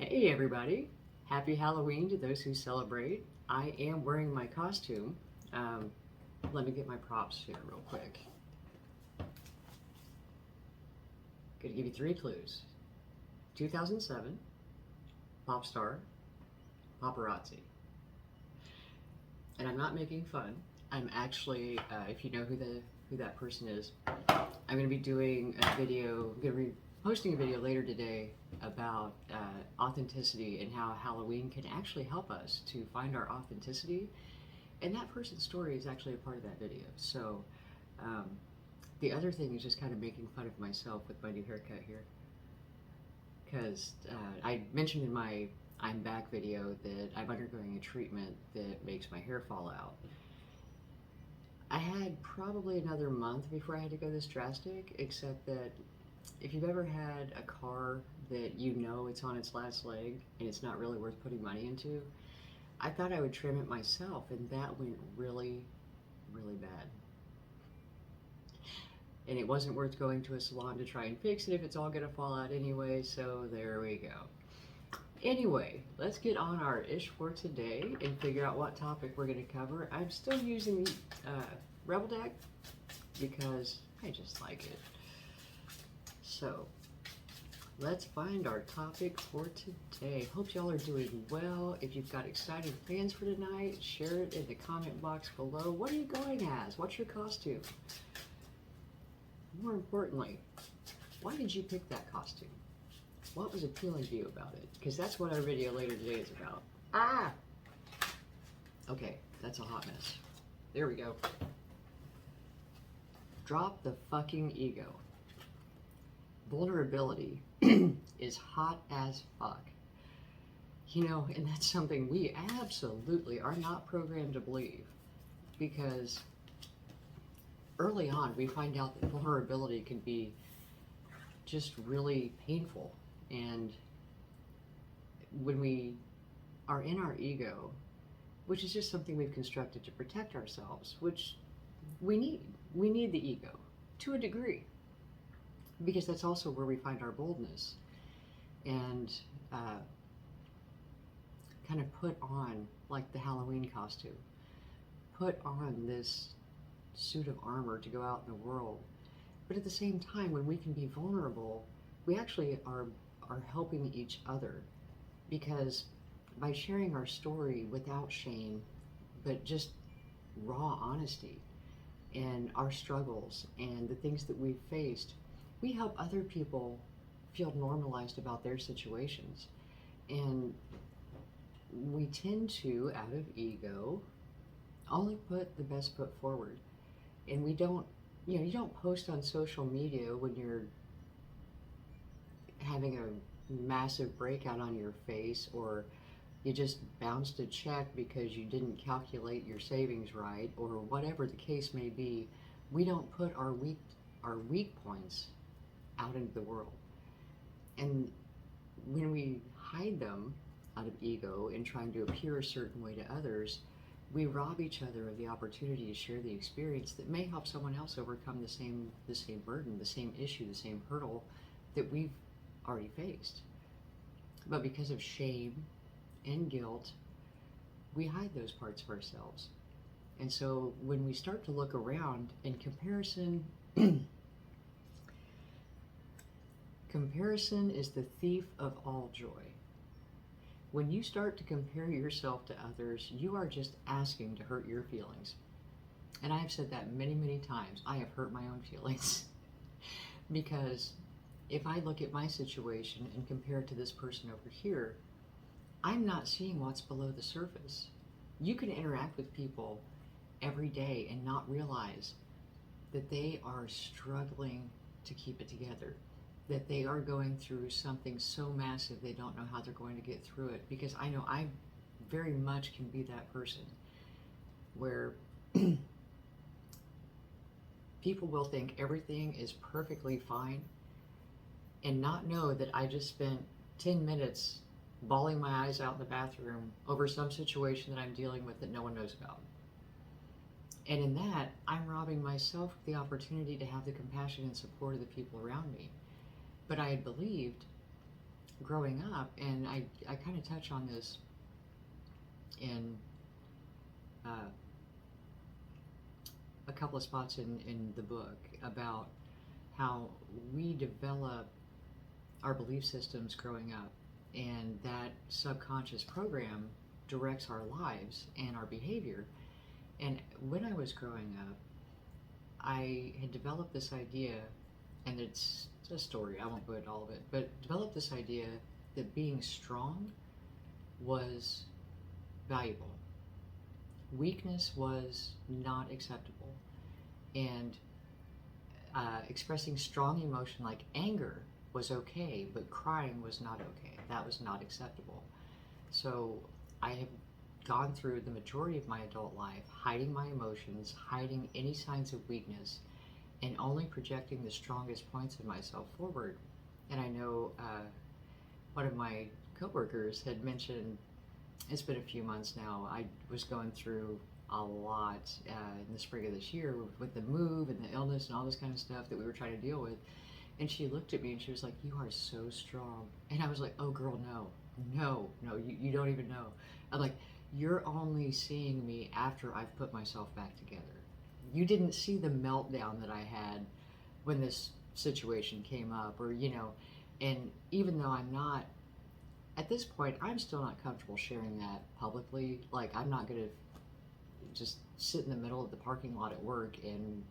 Hey everybody, happy Halloween to those who celebrate. I am wearing my costume. Um, Let me get my props here real quick. Gonna give you three clues. 2007, pop star, paparazzi. And I'm not making fun. I'm actually, if you know who that person is, I'm gonna be doing a video. I'm gonna be posting a video later today about authenticity and how Halloween can actually help us to find our authenticity. And that person's story is actually a part of that video. So um, the other thing is just kind of making fun of myself with my new haircut here. Because I mentioned in my I'm back video that I'm undergoing a treatment that makes my hair fall out. I had probably another month before I had to go this drastic, except that if you've ever had a car that you know it's on its last leg and it's not really worth putting money into, I thought I would trim it myself, and that went really, really bad. And it wasn't worth going to a salon to try and fix it if it's all going to fall out anyway, so there we go. Anyway, let's get on our ish for today and figure out what topic we're going to cover. I'm still using the Rebel deck because I just like it. So, let's find our topic for today. Hope y'all are doing well. If you've got exciting plans for tonight, share it in the comment box below. What are you going as? What's your costume? More importantly, why did you pick that costume? What was appealing to you about it? Because that's what our video later today is about. Ah! Okay, that's a hot mess. There we go. Drop the fucking ego. Vulnerability is hot as fuck. You know, and that's something we absolutely are not programmed to believe, because early on we find out that vulnerability can be just really painful. And when we are in our ego, which is just something we've constructed to protect ourselves, which we need the ego to a degree, because that's also where we find our boldness and kind of put on, like the Halloween costume, put on this suit of armor to go out in the world. But at the same time, when we can be vulnerable, we actually are helping each other, because by sharing our story without shame, but just raw honesty and our struggles and the things that we've faced, we help other people feel normalized about their situations. And we tend to, out of ego, only put the best foot forward. And we don't, you don't post on social media when you're having a massive breakout on your face, or you just bounced a check because you didn't calculate your savings right, or whatever the case may be. We don't put our weak points out into the world. And when we hide them out of ego and trying to appear a certain way to others, we rob each other of the opportunity to share the experience that may help someone else overcome the same burden, the same issue, the same hurdle that we've already faced. But because of shame and guilt, we hide those parts of ourselves. And so when we start to look around, and comparison is the thief of all joy. When you start to compare yourself to others, you are just asking to hurt your feelings. And I have said that many, many times. I have hurt my own feelings. Because if I look at my situation and compare it to this person over here, I'm not seeing what's below the surface. You can interact with people every day and not realize that they are struggling to keep it together, that they are going through something so massive they don't know how they're going to get through it. Because I know I very much can be that person where people will think everything is perfectly fine and not know that I just spent 10 minutes bawling my eyes out in the bathroom over some situation that I'm dealing with that no one knows about. And in that, I'm robbing myself the opportunity to have the compassion and support of the people around me. But I had believed growing up, and I kind of touch on this in uh, a couple of spots in the book about how we develop our belief systems growing up, and that subconscious program directs our lives and our behavior. And when I was growing up, I had developed this idea, and it's a story, I won't put all of it, but developed this idea that being strong was valuable. Weakness was not acceptable. And expressing strong emotion like anger was okay, but crying was not okay. That was not acceptable. So I have gone through the majority of my adult life hiding my emotions, hiding any signs of weakness, and only projecting the strongest points of myself forward. And I know one of my coworkers had mentioned, it's been a few months now, I was going through a lot in the spring of this year with the move and the illness and all this kind of stuff that we were trying to deal with. And she looked at me and she was like, "You are so strong." And I was like, "Oh, girl, no, you don't even know." I'm like, "You're only seeing me after I've put myself back together. You didn't see the meltdown that I had when this situation came up, or, and even though I'm not, at this point, I'm still not comfortable sharing that publicly. Like, I'm not going to just sit in the middle of the parking lot at work and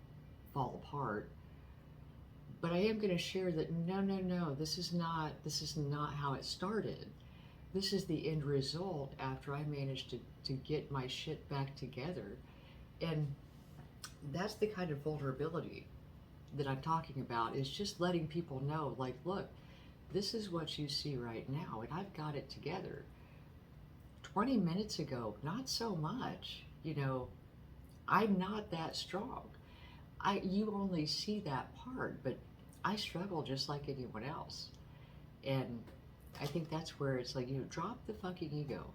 fall apart. But I am going to share that no, this is not how it started. This is the end result after I managed to get my shit back together." And that's the kind of vulnerability that I'm talking about, is just letting people know, like, look, this is what you see right now, and I've got it together. 20 minutes ago, not so much. I'm not that strong. You only see that part, but I struggle just like anyone else. And I think that's where it's like, drop the fucking ego.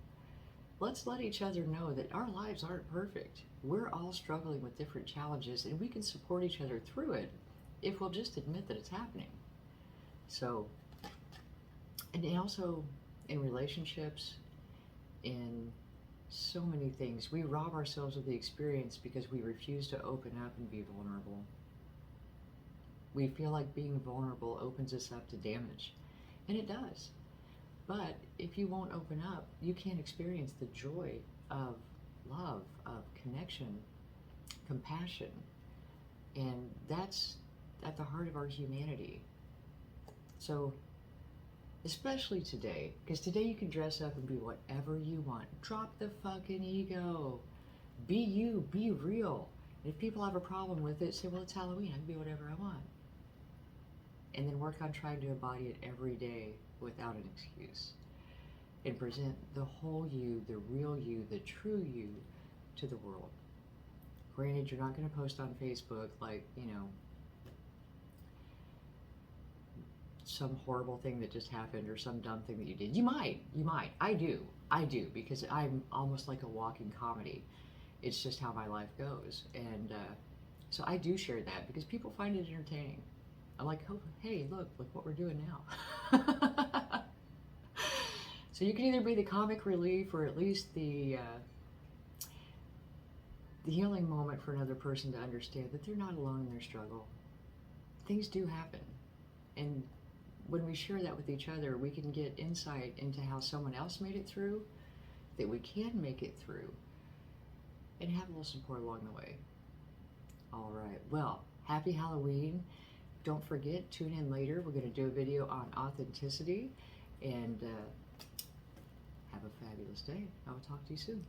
Let's let each other know that our lives aren't perfect. We're all struggling with different challenges, and we can support each other through it if we'll just admit that it's happening. So, and also in relationships, in so many things, we rob ourselves of the experience because we refuse to open up and be vulnerable. We feel like being vulnerable opens us up to damage, and it does. But if you won't open up, you can't experience the joy of love, of connection, compassion. And that's at the heart of our humanity. So, especially today, because today you can dress up and be whatever you want. Drop the fucking ego. Be you, be real. And if people have a problem with it, say, well, it's Halloween, I can be whatever I want. And then work on trying to embody it every day without an excuse. And present the whole you, the real you, the true you to the world. Granted, you're not going to post on Facebook like, some horrible thing that just happened or some dumb thing that you did. You might. I do, because I'm almost like a walking comedy. It's just how my life goes. And so I do share that because people find it entertaining. I'm like, oh, hey, look what we're doing now. So you can either be the comic relief or at least the healing moment for another person to understand that they're not alone in their struggle. Things do happen. And when we share that with each other, we can get insight into how someone else made it through, that we can make it through, and have a little support along the way. All right. Well, happy Halloween. Don't forget, tune in later. We're going to do a video on authenticity, and have a fabulous day. I will talk to you soon.